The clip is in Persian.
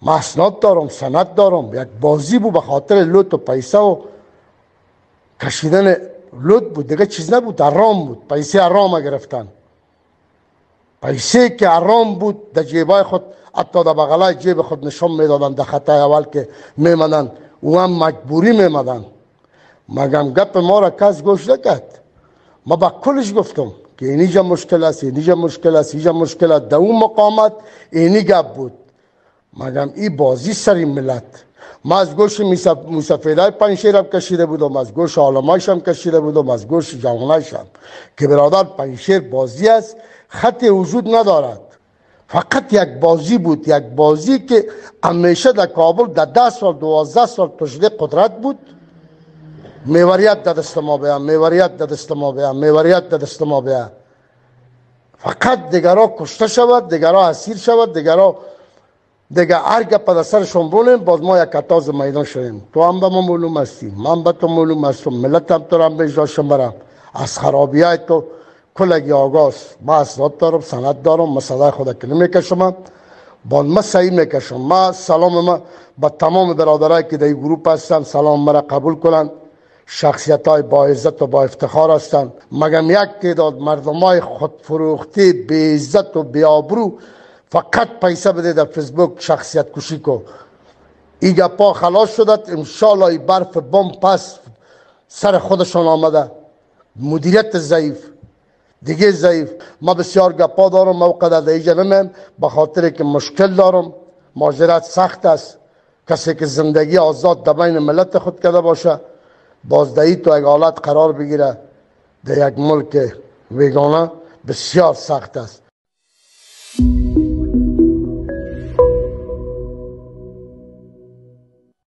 اسناد دارم، سند دارم. یک بازی بود به خاطر لوت و پیسه و کشیدن لوت بود، دیگه چیز نبود، حرام بود. پیسه حرام گرفتن، پیسه که حرام بود در جیبای خود، حتی در بغلای جیب خود نشان میدادن. در خطای اول که میمدن او هم مجبوری میمدن. مگم گپ ما را کس گوش نکرد. ما با کلش گفتم که اینجا مشکل است، اینجا مشکل است، اینجا مشکل است. در اون مقامت اینی گپ بود. مگم این بازی سری ملت. ما از گوش موسفیدای پنشیر هم کشیده بودم، از گوش عالمایش هم کشیده بودم، از گوش جوانایش هم، که برادر پنشیر بازی است، خط وجود ندارد. فقط یک بازی بود، یک بازی که همیشه در کابل در 10 سال 12 سال تجده قدرت بود. میوریت در دست ما بیا، میوریت در دست ما بیا، میوریت در دست ما بیا. فقط دیگرها کشته شود، دیگرها اسیر شود، دیگرها دیگه هر گپ در سرشون بولیم، باز ما یک کتاز میدان شدیم. تو هم به ما معلوم هستی، من به تو معلوم هستم، ملت هم تو را هم بجداشم برم. از خرابی های تو کلگی آگاست. ما اسناد دارم، سند دارم، ما صدای خود کلی میکشم، باز ما صحیح میکشم. ما سلام ما با تمام برادرایی که در این گروپ هستن، سلام مرا قبول کنن. شخصیت های با عزت و با افتخار هستند. مگم یک تعداد مردم های خودفروخته بی عزت و بی آبرو فقط پیسه بده در فیسبوک شخصیت کشی کو. این گپا خلاص شدد. انشالله این برف بم پس سر خودشان آمده. مدیریت ضعیف، دیگه ضعیف. ما بسیار گپا دارم، موقع در اینجا نمیم به خاطر که مشکل دارم. ماجرات سخت است. کسی که زندگی آزاد در بین ملت خود کرده باشه، بازدهی تو یک حالت قرار بگیره در یک ملک ویگانه، بسیار سخت است.